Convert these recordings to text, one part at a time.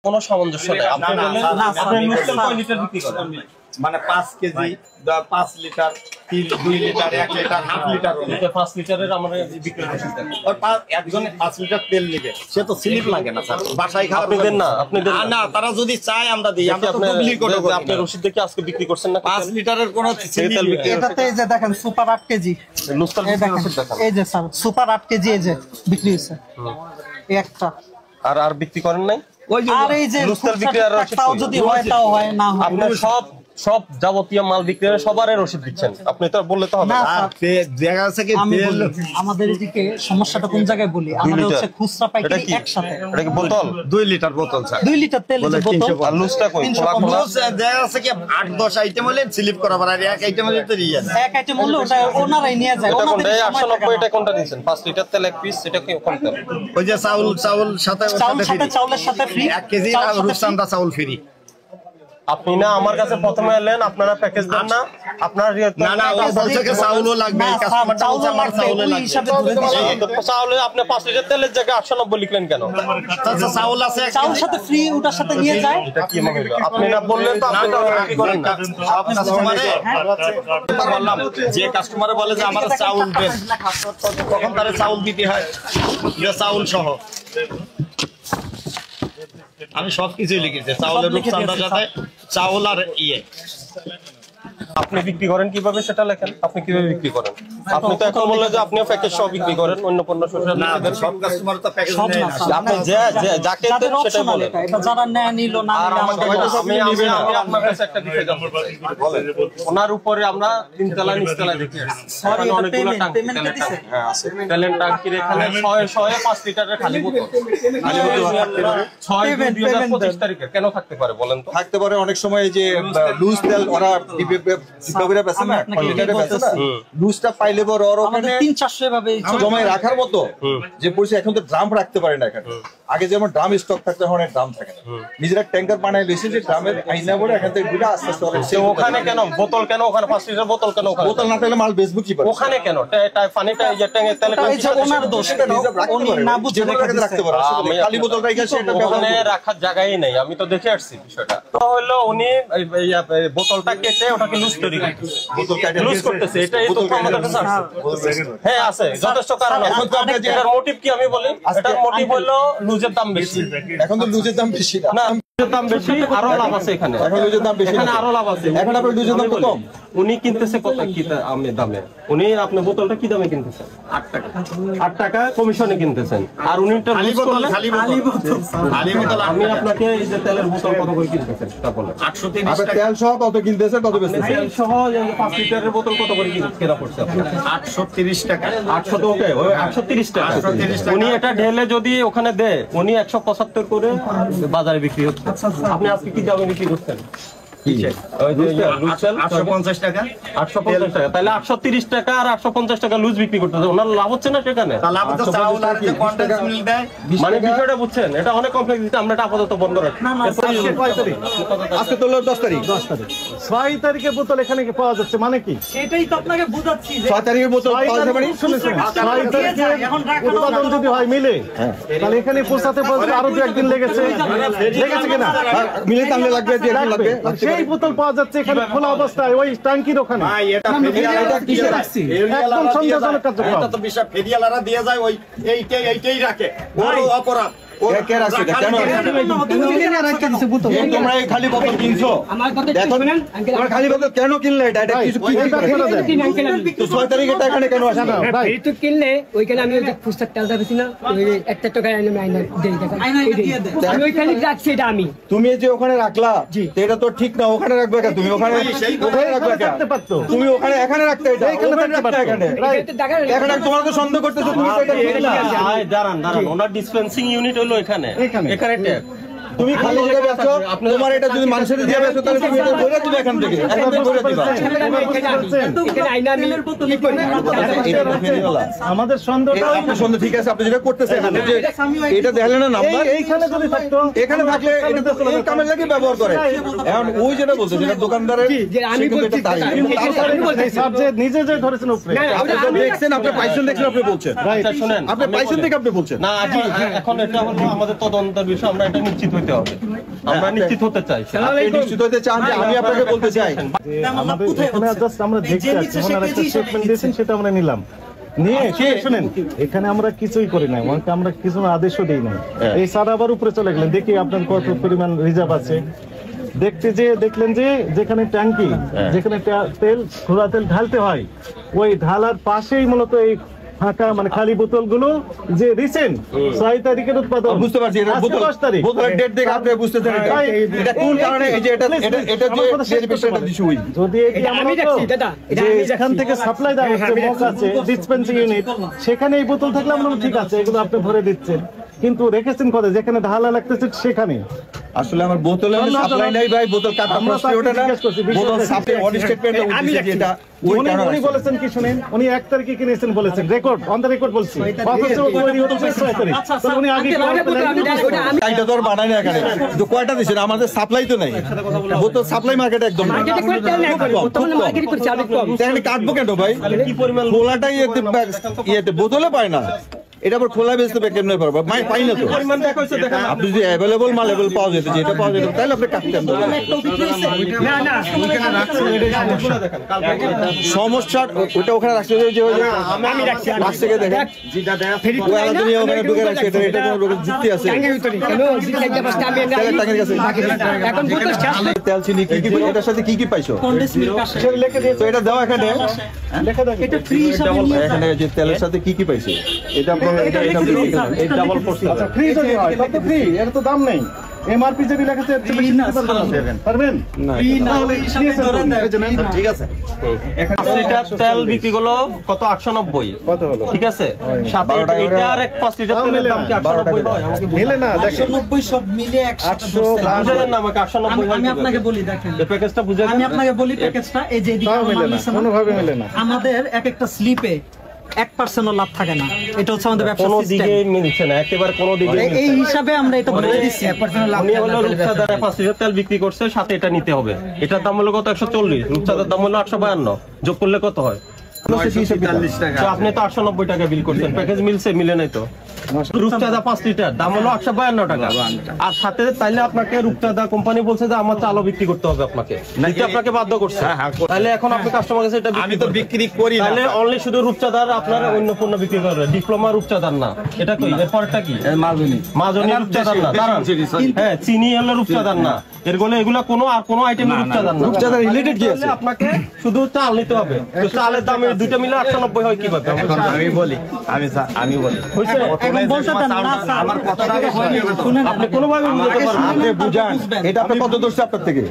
কোনো সামঞ্জস্য নেই। আপনি বললেন আপনি লুজটা কয় লিটার বিক্রি করেন? মানে 5 KG 5 litre 2 litre 1 litre half litre 5 লিটারের আমরা বিক্রি করছি। আর একজন 5 লিটার তেল নেবে, সে তো স্লিপ লাগে না স্যার, বাসায় খাওয়া আপনি দেন না, আপনি দেন না, তারা যদি চায় আমরা দিই। আমরা তো ডুপ্লিকেট করে আপনি রসিদ দেখে আজকে বিক্রি করছেন না 5 লিটারের কোন তেল বিক্রি। এটাতে এই যে দেখেন সুপার 8 কেজি লুজটার রসিদ দেখান। এই যে স্যার সুপার 8 কেজি এই যে বিক্রি হইছে এই একটা। আর বিক্রি করেন নাই? আর এই যে লুজটার বিক্রি আর রসিদ তাও যদি হয় তাও হয়, না হয় আপনি সব যাবতীয় মাল বিক্রি করে সবারই রসিদ দিচ্ছেন, আপনি তো বললে তো হবে না। আর জায়গা আছে কি তেল আমাদের এদিকে সমস্যাটা কোন জায়গায় বলি, আমাদের হচ্ছে খুচরা পাইকারি একসাথে। এটা কি বোতল? 2 লিটার বোতল স্যার, 2 লিটার তেল যে বোতল। আর লুজটা কই? খোলা খোলা লুজ জায়গা আছে কি 8-10 আইটেম হলে স্লিপ করা আর এক আইটেম হলে তো রিয়া এক আইটেম হলো ওটা ওনারাই নিয়ে যায়। এটা কোনটা? ওনাদের 890 এটা কোনটা নিছেন? 5 লিটার তেল এক পিস, এটা কি কোন তেল? ওই যে চাউল সাথে চাউলের সাথে ফ্রি 1 কেজি রূপচাঁদা চাউল ফ্রি। আপনি না আমার কাছে প্রথমে এলেন, আপনারা প্যাকেজ দেন না, আপনার না না ও বলছে যে চাউলও লাগবে, কাস্টমারটা বলছে আমার চাউলও লাগবে। চাউলে আপনি 5 লিটার তেলের জায়গায় 890 লিখলেন কেন? আচ্ছা চাউল আছে, চাউল সাথে ফ্রি, ওটার সাথে নিয়ে যায়। এটা কি মনে হলো? আপনি না বললেন তো আপনি তো বিক্রি করেন না। সব কাস্টমারে বললাম যে কাস্টমারে বলে যে আমার চাউল দেন, তখন তারে চাউল দিতে হয়, যে চাউল সহ। আমি সবকিছুই লিখেছি, চাউলের রূপচাঁদার সাথে চাউল আর আপনি বিক্রি করেন কিভাবে সেটা লেখেন। আপনি কিভাবে বিক্রি করেন? আপনি তো এখন বললেন যে আপনিও প্যাকেজ সহ বিক্রি করেন, অন্য পণ্য সোশ্যাল না সব কাস্টমার তো প্যাকেজ নেয় না। আপনি যাকে দেন সেটাই বলেন। এটা যারা নেয় নিল না আর নিল আমি আপনার কাছে একটা বিষয় জানতে চাই। ওনার উপরে আমরা 3 তলা নিচ তলা দেখি সরি অনেকগুলো টাঙ্কি তেলের টাঙ্কির এখানে 5 লিটারের খালি বোতল 6/2025 তারিখে কেন থাকতে পারে বলেন তো? থাকতে পারে অনেক সময় যে লুজ তেল ওরা ডিব্বাগুলো বেচে না, লিটারে বেচে না, লুজটা পাইলে বড় ওর আমাদের ওখানে 300-400 এভাবে জমায় রাখার মতো যে পরিস্থিতি। এখন তো ড্রাম রাখতে পারে না এখানে, আগে যেমন ড্রাম স্টক থাকতে এখন ড্রাম থাকে না, নিজেরা ট্যাঙ্কার বানায় লইছে যে ড্রামের আইনা বড় এখান থেকে দুটো আস্তে আস্তে ওখানে কেন বোতল কেন? ওখানে 5 লিটার বোতল কেন? বোতল না থাকলে মাল বেচবো কি পারে ওখানে কেন? পানিটা এই যে ট্যাঙ্কে তেল ওনার দোষ, উনি না বুঝে রাখতে পারে। খালি বোতল রাখা সেটা ওখানে রাখার জায়গাই নেই, আমি তো দেখে আসছি বিষয়টা। তো হলো উনি বোতলটা কেটে ওটাকে লুজ তৈরি করতেছে, বোতল কেটে লুজ করতেছে। এটা এই তো আমাদের কাছে আছে। হ্যাঁ আছে, যথেষ্ট কারণ আছে। এটার মোটিভ কি আমি বলি? এটার মোটিভ হলো লুজের দাম বেশি। এখন তো লুজের দাম বেশি না, লুজের দাম বেশি, আরো লাভ আছে এখানে। এখন লুজের দাম বেশি, এখানে আরো লাভ আছে। এখন আপনার লুজের দাম কত? উনি কিনতেছে কত কি দামে? উনি আপনার বোতলটা কি দামে কিনতেছেন? 8 টাকা। 8 টাকা কমিশনে কিনতেছেন। আর উনি খালি বোতল আমি আপনাকে এই যে তেলের বোতল কত করে কিনতেছেন তা বলেন। 830 টাকা তেল সহ কত কিনতেছে, কত বেচতেছে? তেল সহ 5 লিটারের বোতল কত করে কেনা পড়ছে আপনার? 830 টাকা। 800 তো ওকে, 830 টাকা। উনি এটা ঢেলে যদি ওখানে দেয়, উনি 175 করে বাজারে বিক্রি হচ্ছে। আপনি আজকে কি দামে বিক্রি করছেন? 850 টাকা। 850 টাকা। তাহলে 830 টাকা আর 850 টাকা লুজ বিক্রি করতেছে, ওনার লাভ হচ্ছে না সেখানে? তাহলে আপনি তো চাউল আর যে কন্ডেন্স মিল দেয়, মানে বিষয়টা বুঝছেন? এটা অনেক কমপ্লেক্স, আমরা এটা আপাতত বন্ধ রাখি। আজকে তো 10 তারিখ, 6 তারিখে বোতল এখানে পাওয়া যাচ্ছে, মানে কি? এটাই তো আপনাকে বুঝাচ্ছি যে 6 তারিখের বোতল পাওয়া যাবে মানে 6 তারিখে উৎপাদন যদি হয় মিলে, তাহলে এখানে পৌঁছাতে পৌঁছাতে আরো 2 একদিন লেগেছে কিনা? মিলে তাহলে লাগবে, যে লাগবে সেই বোতল পাওয়া যাচ্ছে এখানে খোলা অবস্থায় ওই ট্যাঙ্কির ওখানে। ভাই এটা ফেরিয়ালারা কিসে রাখছি? একদম সন্দেহজনক কার্যক্রম। এটা তো বিষয় ফেরিয়ালারা দিয়ে যায়, ওই এইটাই রাখে। বড় অপরাধ। কে রাখছে এটা? কেন তোমরা এই খালি বোতল কিনছো? দেখো তোমরা খালি বোতল কেন কিনলে? এটা কিছু কি তো 6 তারিখে এটা এখানে কেন আসে না? তো কিনলে ওইখানে আমি ওই যে ফুস্টার তেলটা বেশি না, ওই একটা টাকা আইনা দেই দেখেন, আমি ওইখানে রাখছি। এটা আমি তুমি যে ওখানে রাখলা, এটা তো ঠিক না। ওখানে রাখবে কেন তুমি? ওখানে রাখবে কেন? তুমি ওখানে এখানে রাখতে, এটা এখানে রাখতে, এখানে তোমার তো সন্দেহ করতেছো তুমি এটা ঠিক না। দাঁড়ান, ওনার ডিসপেন্সিং ইউনিট হলো এখানে ট্যাপ। তুমি খালি জায়গা বেচো, তোমার এটা যদি মানুষের দিয়ে বেচো তাহলে তুমি এটা বলে দিবে এখান থেকে বলে দিবা। আমাদের সন্দেহটা আপনার সন্দেহ ঠিক আছে, আপনি যেটা করতেছেন এটা দেখলে না নাম্বার এইখানে যদি থাকতো, এখানে থাকলে এটা তো এই কামের লাগি ব্যবহার করে। এখন ওই যেটা বলছে যেটা দোকানদারের, আমি বলছি সব যে নিজে যে ধরেছেন উপরে, আপনি তো দেখছেন, আপনি পাইছেন, দেখছেন, আপনি বলছেন। শুনেন, আপনি পাইছেন থেকে আপনি বলছেন না। এখন এটা হলো আমাদের তদন্তের বিষয়, আমরা এটা নিশ্চিত হইতে দিতে হবে, আমরা নিশ্চিত হতে চাই। আপনি নিশ্চিত হতে চান যে আমি আপনাকে বলতে চাই আমাদের এখানে জাস্ট আমরা দেখতে আসছি, ওনারা একটা স্টেটমেন্ট দিয়েছেন সেটা আমরা নিলাম, নিয়ে শুনেন এখানে আমরা কিছুই করি না, আমরা কিছু আদেশও দিই না। এই স্যার আবার উপরে চলে গেলেন, দেখি আপনার কত পরিমাণ রিজার্ভ আছে। দেখতে যে দেখলেন যে যেখানে ট্যাঙ্কি, যেখানে তেল ঘোড়া তেল ঢালতে হয়, ওই ঢালার পাশেই মূলত এই ফাঁকা মানে খালি বোতলগুলো যে রিসেন্ট 6 তারিখের উৎপাদন। বুঝতে পারছি, এটা আজকে বোতল 10 তারিখ। বোতলের ডেট দেখে আপনি বুঝতেছেন এটা কোন কারণে এই যে এটা যে বিষয়টা দিছুই। যদি এটি আমি আমরা দেখছি, দাদা, এটা আমি দেখছি। এখান থেকে সাপ্লাই দেওয়া হচ্ছে, মগ আছে, ডিসপেন্সিং ইউনিট, সেখানে এই বোতল থাকলে আমরা ঠিক আছে, এগুলো আপনি ভরে দিচ্ছেন, কিন্তু রেখেছেন কোথায়? যেখানে ঢালা লাগতেছে সেখানে। আসলে আমার বোতলে সাপ্লাই নাই ভাই, বোতল কাটা আমরা প্রশ্ন ওটা না, জিজ্ঞেস করছি, বোতল সাপ্লাই অন স্টেটমেন্টে আমি উঠেছে যেটা ওই উনি কারণে বলেছেন কি শুনেন, উনি 1 তারিখে কিনেছেন বলেছেন, রেকর্ড অন দ্য রেকর্ড বলছি, অথচ তৈরি হচ্ছে 6 তারিখ। তাহলে উনি আগে এইটা তো আর বানায় না এখানে, তো কয়টা দিছেন? আমাদের সাপ্লাই তো নাই, বোতল সাপ্লাই মার্কেট একদম নাই। মার্কেটে করে তেল নাই, বর্তমানে মার্কেটে করে চাল কম। তাহলে কাটবো কেন ভাই? খোলাটাই ইয়েতে বোতলে পায় না, এটা আবার খোলা বেচতে কেমনে পারবো? পাই না তো। আপনি যদি অ্যাভেলেবল মাল পাওয়া যেত, যেটা পাওয়া যেত, তাহলে আপনি কাটতেন। না না সমস্যা ওটা ওখানে রাখছে, আমি রাখছি, পাশ থেকে দেখেন ওয়ালা দুনিয়া ওখানে ঢুকে রাখছে, এটা কোনো যুক্তি আছে? টাঙ্গের ভিতরে কেন জিজ্ঞাসা পাঁচটা আমি তেলের টাঙ্গের কাছে এখন বোতল শেষ। তেল চিনি কি কি এটার সাথে কি কি পাইছো? সেটা লিখে দিয়েছে, তো এটা দাও এখানে, লেখা দেখেন। এটা ফ্রি হিসাবে নিয়ে এখানে যে তেলের সাথে কি কি পাইছো এটা আপনারা এটা এই ডাবল ফোর্স আচ্ছা ফ্রি যদি হয় তবে তো ফ্রি, এর তো দাম নেই। এমআরপি যদি লেখা আছে পারবেন না, তাহলে ঠিক আছে। 5 লিটার তেল বিক্রি হলো কত? 890। কত হলো? ঠিক আছে, সাথে এটা আর এক 5 লিটার তেলের দাম কি 890 হয়? আমাকে মিলে না, দেখেন 90 সব মিলে 800 বুঝালেন না আমাকে 890 হয়? আমি আপনাকে বলি, দেখেন এই প্যাকেজটা বুঝালেন? আমি আপনাকে বলি প্যাকেজটা, এই যে এদিকে তাও মিলে না, কোনোভাবে মিলে না। আমাদের এক একটা স্লিপে 1% লাভ থাকে না, এটা হচ্ছে আমাদের ব্যবসা কোনো সিস্টেম। দিকে মিলছে না, একেবারে কোনো দিকে এই হিসাবে আমরা এটা বলে দিচ্ছি। উনি হলো রূপসাদার 5 লিটার তেল বিক্রি করছে, সাথে এটা নিতে হবে। এটার দাম হলো কত? 140। রূপসাদার দাম হলো 852। যোগ করলে কত হয়? 943 টাকা। তো আপনি তো 890 টাকা বিল করছেন, প্যাকেজ মিলছে? মিলে নাই তো। রূপচাঁদা 5 লিটার দাম হলো 852 টাকা, আর সাথে তাইলে আপনাকে রূপচাঁদা কোম্পানি বলছে যে আমার চালও বিক্রি করতে হবে আপনাকে, দিতে আপনাকে বাধ্য করছে। তাহলে এখন আপনি কাস্টমার কাছে এটা আমি তো বিক্রি করি না, তাহলে অনলি শুধু রূপচাঁদার আপনার অন্য পণ্য বিক্রি করবে, ডিপ্লোমা রূপচাঁদার না। এটা কই? এরপরটা কি? মাজনি রূপচাঁদার না, দাঁড়ান। হ্যাঁ, চিনি হলো রূপচাঁদার না, এগুলা কোনো আর কোনো আইটেমের রূপচাঁদার না। রূপচাঁদার রিলেটেড কি আছে? আপনাকে শুধু চাল নিতে হবে, তো চালের দাম এই দুইটা মিলে 890 হয় কিভাবে? আমি বলি হইছে? আমার কথাটা আগে শুনেন। আপনি কোনোভাবে বুঝতে পারবেন আপনি বুঝান, এটা আপনি কত দূরছে আপনার থেকে?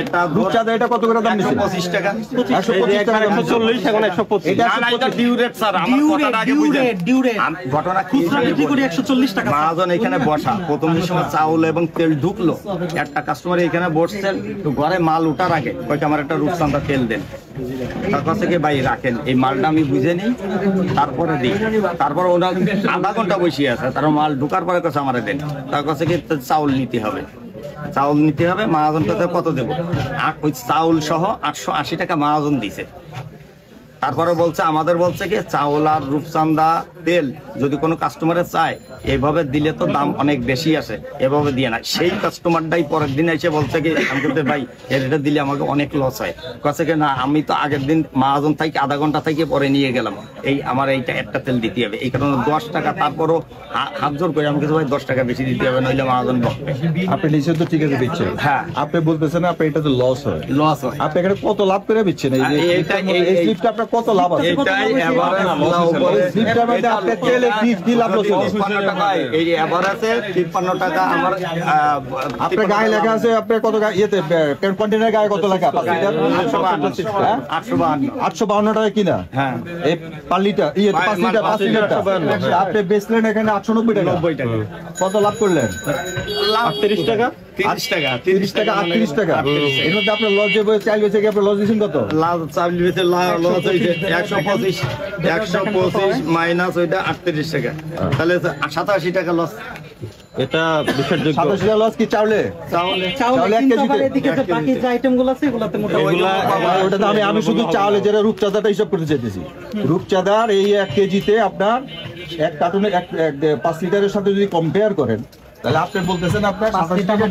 এটা রূপচাঁদা এটা কত করে দাম নিচ্ছে? 125 টাকা। 125 টাকা দাম নিচ্ছে। 140, এখন 125। না, না, এটা ডিউ রেট স্যার, আমার কথাটা আগে বুঝেন। ডিউরেট ঘটনা কি? খুচরা বিক্রি করি 140 টাকা। মহাজন এখানে বসা, প্রথম সময় চাউল এবং তেল ঢুকলো, একটা কাস্টমার এখানে বসছেন, তো ঘরে মাল উঠার আগে কয়েকটা আমার একটা রূপচাঁদা তেল দেন। তার কাছে গিয়ে ভাই রাখেন, এই মালটা আমি বুঝে নিই, তারপরে দিই। তারপর ওরা আধা ঘন্টা বসিয়ে আছে, তার মাল ঢুকার পরে কাছে আমার দেন। তার কাছে গিয়ে চাউল নিতে হবে, মহাজন কাছে কত দেবো? ওই চাউল সহ 880 টাকা মহাজন দিছে। তারপরে বলছে, আমাদের বলছে কি চাউল আর রূপচাঁদা তেল যদি কোনো কাস্টমারে চায় এইভাবে দিলে তো দাম অনেক বেশি আসে, এভাবে দিয়ে না। সেই কাস্টমারটাই পরের দিন এসে বলছে কি, আমি বলতে ভাই এটা দিলে আমাকে অনেক লস হয়। কাছে কি না, আমি তো আগের দিন মহাজন থেকে আধা ঘন্টা থেকে পরে নিয়ে গেলাম, এই আমার এইটা একটা তেল দিতে হবে, এই কারণে 10 টাকা। তারপরও হাত জোর করে আমি কিছু ভাই 10 টাকা বেশি দিতে হবে, নইলে মহাজন বকবে। আপনি নিচে তো ঠিক আছে দিচ্ছেন, হ্যাঁ। আপনি বলতেছেন আপনি এটা তো লস হয়, লস হয়। আপনি এখানে কত লাভ করে দিচ্ছেন? এই যে এই স্লিপটা আপনার কত লাভ আছে? এটাই এভারেজ স্লিপটার মধ্যে আপনি তেলে কি লাভ হচ্ছে? 53 টাকা, এই এভারেজে 53 টাকা আমার। আপনার গায়ে লেখা আছে, আপনার কত ইয়েতে কন্টেনার গায়ে কত লেখা? 5 লিটার 852 টাকা কিনা। হ্যাঁ, এই 5 লিটার 5 লিটার আপনি বেচলেন এখানে 890 টাকা। 90 টাকা। কত লাভ করলেন? 38 টাকা। 30 টাকা 30 টাকা 38 টাকা। এর মধ্যে আপনার লস যে চাইল বেচে গিয়ে আপনার লস দিয়েছেন কত? লাভ চাল বেচে লস হইছে 125 মাইনাস ওইটা 38 টাকা, তাহলে 87 টাকা লস। এটা বিশ্বাসযোগ্য। 27 টাকা লস কি চাউলে? চাউল এক কেজিতে? এদিকে যে বাকি যে আইটেমগুলো আছে এগুলাতে মোটামুটি ওটা তো আমি শুধু চাউলে যেটা রূপচাঁদাটা হিসাব করতে চাইতেছি। রূপচাঁদার এই 1 কেজিতে আপনার এক কার্টুনে 5 লিটারের সাথে যদি কম্পেয়ার করেন, তাহলে আপনি বলতেছেন আপনার 85 টাকা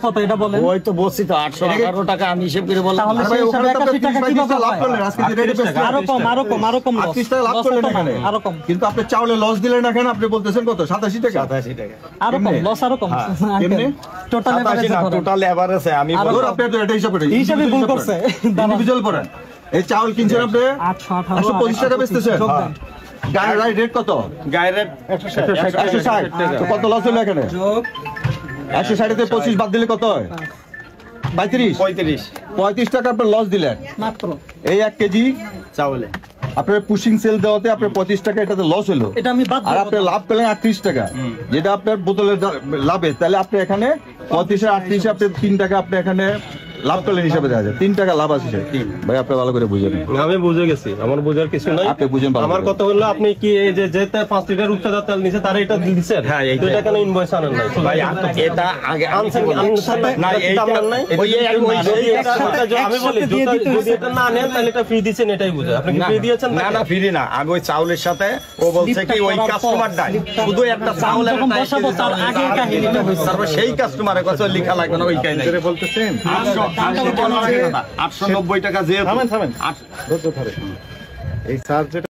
কত এটা বলেন? ওই তো বলছি তো 818 টাকা আমি হিসেব করে বললাম। তাহলে আরে ভাই, সেই ওখানে হিসাবে তো আপনি 81 টাকা 30 কিভাবে লাভ হয়? করলেন, আজকে যে রেটে বেচছেন। আরো কম লস। 38 টাকা লাভ করলেন এখানে। আরো কম। কিন্তু আপনি চাউলে লস দিলেন না কেন? আপনি বলতেছেন কত? 87 টাকা। 87 টাকা। আরো কম কেমনে? লস, আরো কম। কেমনে? টোটাল 87 না, টোটাল এভারেজে আমি আরো ধর আপনি এটা হিসাব করেন। হিসাবে ভুল করছে। ইন্ডিভিজুয়াল পড়েন। এই চাউল কিনছেন আপনি 818 টাকা বেচতেছেন। যোগ দেন। গায়ের রাইট রেট কত? গায়ের রেট 160 তো কত লস হলো এখানে? যোগ 160 তে 25 বাদ দিলে কত হয়? 35 35 টাকা আপনি লস দিলেন মাত্র। এই 1 কেজি চাউলে। আপনার পুশিং সেল দেওয়াতে আপনার 25 টাকা এটাতে লস হলো, এটা আমি বাদ আর দেব। আপনি লাভ পেলেন 38 টাকা, যেটা আপনার বোতলের লাভে। তাহলে আপনি এখানে 35 আর 38 আপনি 3 টাকা আপনি এখানে লাভ পেলেন হিসাবে দেখা যায়। 3 টাকা লাভ আছে ভাই, আপনি ভালো করে বুঝেন। আমি বুঝে গেছি, আমার বোঝার কিছু নাই। আপনি বুঝেন ভালো আমার করে। কথা হলো আপনি কি এই যে 5 লিটার রূপচাঁদা তেল নিচে তারা এটা দিচ্ছেন? হ্যাঁ, এইটা। তো এটা কেন ইনভয়েস আনেন নাই? ভাই এটা আগে আনছেন, আনার সাথে না, এটা এইটা- দাম নাই? ওই যদি এটা- আমি বলি দিয়ে যদি দিতে হয়েছে। এটা না নেন তাহলে এটা ফ্রি দিচ্ছেন, এটাই বুঝে। আপনি কি ফ্রি দিয়েছেন? না না, ফ্রি না। আমি ওই চাউলের সাথে ও বলছে কি ওই কাস্টমার নাই, শুধু একটা চাউল আর যখন একটা বসাবো তার আগে এই কাহিনীটা হয়েছে। তারপর সেই কাস্টমারের কাছে লেখা লাগবে না ওই কাহিনী বলতেছেন 890 টাকা যেহেতু থামেন ধৈর্য ধরে। এই স্যার যেটা